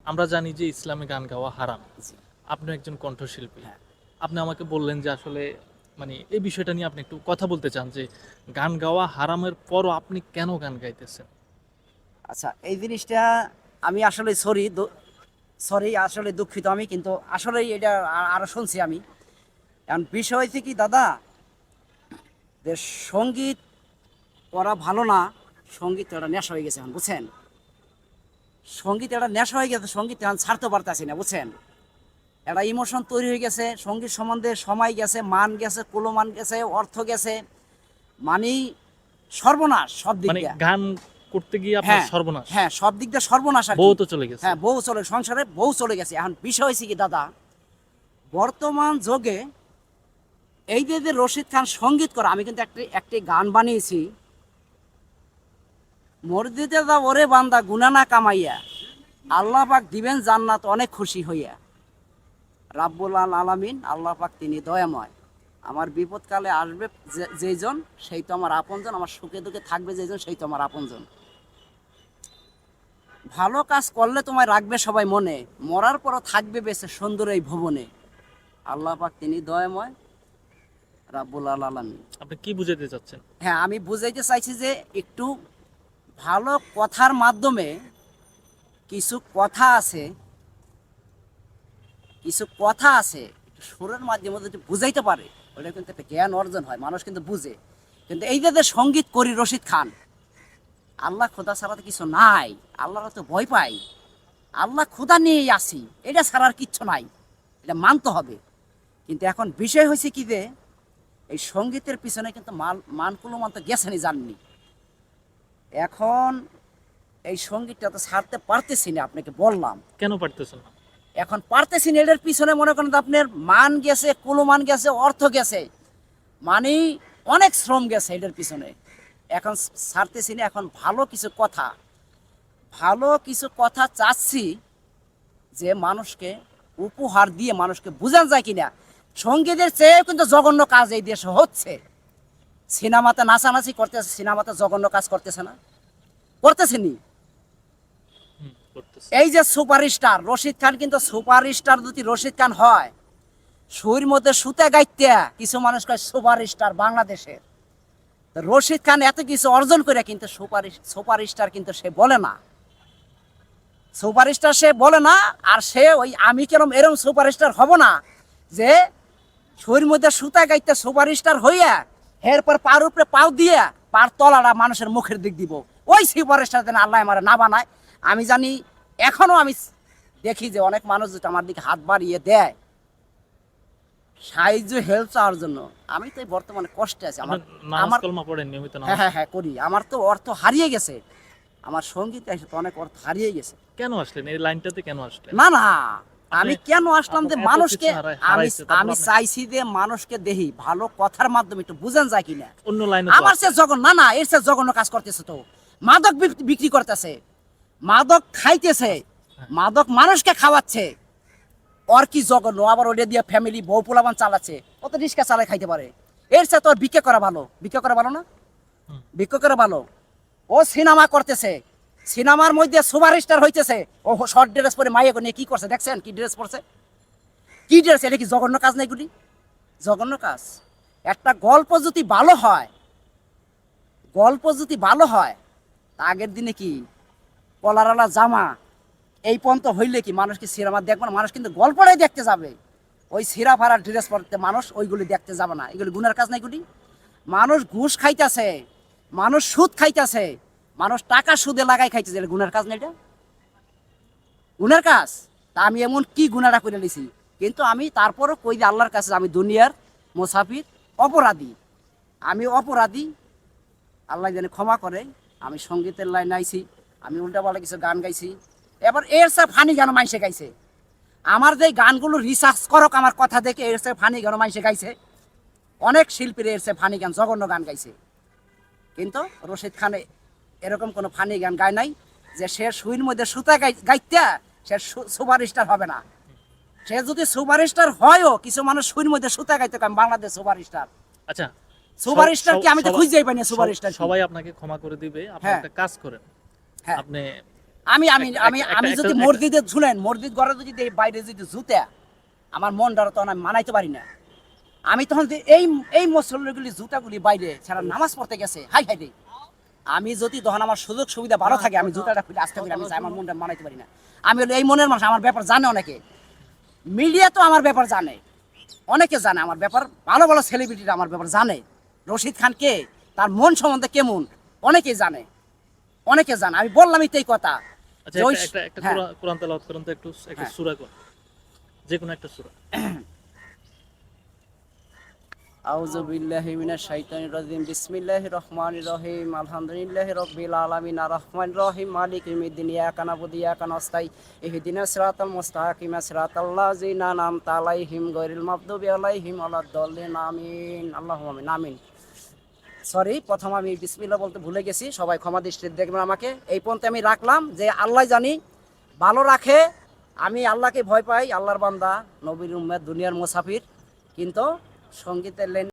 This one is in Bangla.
আমরা জানি যে ইসলামে গান গাওয়া হারাম। জি। আপনি একজন কণ্ঠশিল্পী। হ্যাঁ। আপনি আমাকে বললেন যে আসলে মানে এই বিষয়টা নিয়ে আপনি একটু কথা বলতে চান যে গান গাওয়া হারামের পরও আপনি কেন গান গাইতেছেন? আচ্ছা, এই জিনিসটা আমি আসলে সরি আসলে দুঃখিত আমি, কিন্তু আসলেই এটা আরো শুনছি আমি। এখন বিষয় হয়েছে কি দাদা, যে সঙ্গীত করা ভালো না, সঙ্গীত একটা নেশা হয়ে গেছে এখন, বুঝছেন? সঙ্গীত একটা নেশা হয়ে গেছে, সঙ্গীত এখন ছাড়তে পারতেছি না, বুঝছেন? একটা ইমোশন তৈরি হয়ে গেছে, সঙ্গীত সম্বন্ধে সময় গেছে, মান গেছে, কুলমান গেছে, অর্থ গেছে, মানেই সর্বনাশ সব দিক মানে দিয়ে। গান করতে গিয়ে আপনার হ্যাঁ সর্বনাশ। হ্যাঁ, সব দিক দিয়ে সর্বনাশ আর কি। বউ তো চলে গেছে। হ্যাঁ, বউ চলে, সংসারে বউ চলে গেছে। এখন বিষয় হয়েছে কি দাদা, বর্তমান যুগে এই যে রশিদ খান সঙ্গীত করা, আমি কিন্তু একটি গান বানিয়েছি, মসজিদে যা ওরে বান্দা গুনা না কামাইয়া, আল্লাহ পাক দিবেন জান্নাত অনেক খুশি হইয়া, রাব্বুল আলামিন আল্লাহ পাক তিনি দয়াময়, আমার বিপদকালে আসবে যেজন সেই তো আমার আপনজন, আমার সুখে দুঃখে থাকবে যেজন সেই তো আমার আপনজন। ভালো কাজ করলে তোমায় রাখবে সবাই মনে, মরার পরও থাকবে বেঁচে সুন্দর এই ভুবনে, আল্লাহ পাক তিনি দয়াময়, রাব্বুল আলামিন। আপনি কি বুঝাতে চাচ্ছেন? হ্যাঁ, আমি বুঝাইতে চাইছি যে একটু ভালো কথার মাধ্যমে কিছু কথা আছে, কিছু কথা আছে একটু সুরের মাধ্যমে যদি বুঝাইতে পারে, ওটা কিন্তু একটা জ্ঞান অর্জন হয়, মানুষ কিন্তু বুঝে। কিন্তু এই যে সঙ্গীত করি রশিদ খান, আল্লাহ খোদা ছাড়া তো কিছু নাই, আল্লাহর তো ভয় পাই, আল্লাহ খোদা নিয়েই আসি, এটা ছাড়ার কিচ্ছু নাই, এটা মানতে হবে। কিন্তু এখন বিষয় হয়েছে কি যে এই সঙ্গীতের পিছনে কিন্তু মানকুলমান তো গেছেনই, জাননি। এখন এই সঙ্গীতটা তো ছাড়তে পারতেছি না, আপনাকে বললাম। কেন পারতেছেন না? এখন পারতেছি না, এটার পিছনে মনে করেন আপনার মান গেছে, কুলমান গেছে, অর্থ গেছে, মানে অনেক শ্রম গেছে এটার পিছনে। এখন ছাড়তেছি না। এখন ভালো কিছু কথা চাচ্ছি যে মানুষকে উপহার দিয়ে মানুষকে বোঝানো যায় কিনা। সঙ্গীতের চেয়ে কিন্তু জঘন্য কাজ এই দেশে হচ্ছে। সিনেমাতে নাচানাচি করতেছে, সিনেমাতে জঘন্য কাজ করতেছে না, করতেছেনি। করতেছে। এই যে সুপারস্টার রশিদ খান, কিন্তু সুপারস্টার যদি রশিদ খান হয়, সুইর মধ্যে সুতে গাইতে কিছু মানুষ কয় সুপারস্টার বাংলাদেশের। রশিদ খান এত কিছু অর্জন করে কিন্তু সুপারস্টার কিন্তু সে বলে না, সুপারস্টার সে বলে না। আর সে ওই আমি কেরম এরম সুপারস্টার হব না যে সুইর মধ্যে সুতা গাইতে সুপারস্টার হইয়া এরপর পার উপরে পাও দিয়ে পার তলাটা মানুষের মুখের দিক দিব, ওই সুপারস্টার যেন আল্লাহ আমার না বানায়। আমি জানি, এখনো আমি দেখি যে অনেক মানুষ যেটা আমার দিকে হাত বাড়িয়ে দেয় সাহায্য হেল্প চাওয়ার জন্য, আমি তো বর্তমানে কষ্টে আছি। আপনার নামাজ আমার কালমা পড়েন নিয়মিত হ্যাঁ নামাজ? হ্যাঁ হ্যাঁ করি, আমার তো অর্থ হারিয়ে গেছে, আমার সঙ্গীতে এসে তো অনেক অর্থ হারিয়ে গেছে। কেন আসলেন এই লাইনটাতে, কেন আসলেন? না না, আমি কেন আসলাম যে আপনার এত মানুষকে, কিছু আমি হারাইছে, তারপর আমি আপনি চাইছি যে মানুষকে দেখি ভালো কথার মাধ্যমে একটু বুঝান যায় কিনা। অন্য লাইনে আমার সে জঘন্য না, এর সে জঘন্য কাজ করতেছে তো, মাদক বিক্রি করতেছে, মাদক খাইতেছে, মাদক মানুষকে খাওয়াচ্ছে, ওর কি জঘন্য। আবার ওটা দিয়ে ফ্যামিলি বউ পোলাবান চালাচ্ছে, কত রিক্সা চালায় খাইতে পারে। এর সে তোর ভিক্ষা করা ভালো, ভিক্ষা করা ভালো না, ভিক্ষা করা ভালো। ও সিনেমা করতেছে, সিনেমার মধ্যে সুপারস্টার হইতেছে, ও শর্ট ড্রেস পরে মাইয়া নিয়ে কি করছে দেখছেন, কি ড্রেস পরছে, কি ড্রেস, এটা কি জঘন্য কাজ না এগুলি? জঘন্য কাজ। একটা গল্প যদি ভালো হয়, গল্প যদি ভালো হয়, তা আগের দিনে কি কলারালা জামা এই পর্যন্ত হইলে কি মানুষ কি সিনেমা দেখবে না? মানুষ কিন্তু গল্পটাই দেখতে যাবে। ওই সিরা ফারা ড্রেস পরতে মানুষ ওইগুলি দেখতে যাবে না, এগুলি গুনার কাজ না এগুলি। মানুষ ঘুষ খাইতেছে, মানুষ সুদ খাইতেছে, মানুষ টাকা সুদে লাগাই খাইতেছে, এটা গুনার কাজ না? এটা গুনার কাজ। তা আমি এমন কি গুনাটা করে নিছি, কিন্তু আমি তারপরও কই যে আল্লাহর কাছে আমি দুনিয়ার মুসাফির, অপরাধী, আমি অপরাধী, আল্লাহ যেন ক্ষমা করে। আমি সঙ্গীতের লাইন আইছি, আমি উল্টাপাল্টা কিছু গান গাইছি। এবার এর সে ফানি গান মাইসে গাইছে, আমার যে গানগুলো রিসার্চ করক আমার কথা দেখে, এর সে ফানি গান মাইসে গাইছে, অনেক শিল্পীর এর সে ফানি গান জঘন্য গান গাইছে। কিন্তু রশিদ খান এরকম কোনো ফানি গান গায় নাই যে সে সুইর মধ্যে সুতা গাইতে সে সুপারস্টার হবে না। সে যদি সুপারস্টার হয়ও, কিছু মানুষ সুইর মধ্যে সুতা গাইতে কাম বাংলাদেশ সুপারস্টার। আচ্ছা, সুপারস্টার কি আমি তো খুঁজেই পাইনি সুপারস্টার। সবাই আপনাকে ক্ষমা করে দিবে। আপনি হ্যাঁ। একটা কাজ করেন, হ্যাঁ, আপনি আমি আমি আমি আমি যদি মসজিদে শুনেন, মসজিদ ঘরে যদি দেই, বাইরে যদি জুতা, আমার মনটা তখন আমি মানাইতে পারি না। আমি তখন যে এই মুসল্লিগুলি জুতাগুলি বাইরে ছাড়া নামাজ পড়তে গেছে, হাই হাই রে, আমি যদি তখন আমার সুযোগ সুবিধা ভালো থাকে, আমি জুতাটা খুলে আসতে পারি, আমি চাই, আমার মনটা মানাইতে পারি না। আমি হলো এই মনের মানুষ, আমার ব্যাপার জানে অনেকে, মিডিয়া তো আমার ব্যাপার জানে, অনেকে জানে আমার ব্যাপার, ভালো ভালো সেলিব্রিটিরা আমার ব্যাপার জানে, রশিদ খান কে, তার মন সম্বন্ধে কেমন, অনেকেই জানে, অনেকে জানে। আমি বললামই তো এই কথা। আচ্ছা, যে ওই একটা হ্যাঁ, কোরআন তেলাওয়াত করুন তো, একটু একটা হ্যাঁ। সূরা কোন, যে কোনো একটা সূরা। আউযু বিল্লাহি মিনাশ শাইতানির রাজিম, বিসমিল্লাহির রহমানির রহিম, আলহামদুলিল্লাহি রাব্বিল আলামিন, আর রহমানির রহিম, মালিকি ইয়াউমিদ্দিন, ইyyaka না'বুদু ওয়া ইyyaka নাস্তাইন, ইহদিনাস সিরাতাল মুস্তাকিম, সিরাতাল লাযিনা আন'আমতা আলাইহিম গায়রিল মাগদুবি আলাইহিম ওয়ালাদ-দাল্লিন, আমিন। আল্লাহুম্মা আমিন। আমিন। সরি, প্রথম আমি বিসমিল্লাহ বলতে ভুলে গেছি, সবাই ক্ষমা দৃষ্টিতে দেখবেন আমাকে। এই পর্যন্ত আমি রাখলাম, যে আল্লাহ জানি ভালো রাখে। আমি আল্লাহকে ভয় পাই, আল্লাহর বান্দা, নবীর উম্মত, দুনিয়ার মুসাফির, কিন্তু সঙ্গীতের লাইন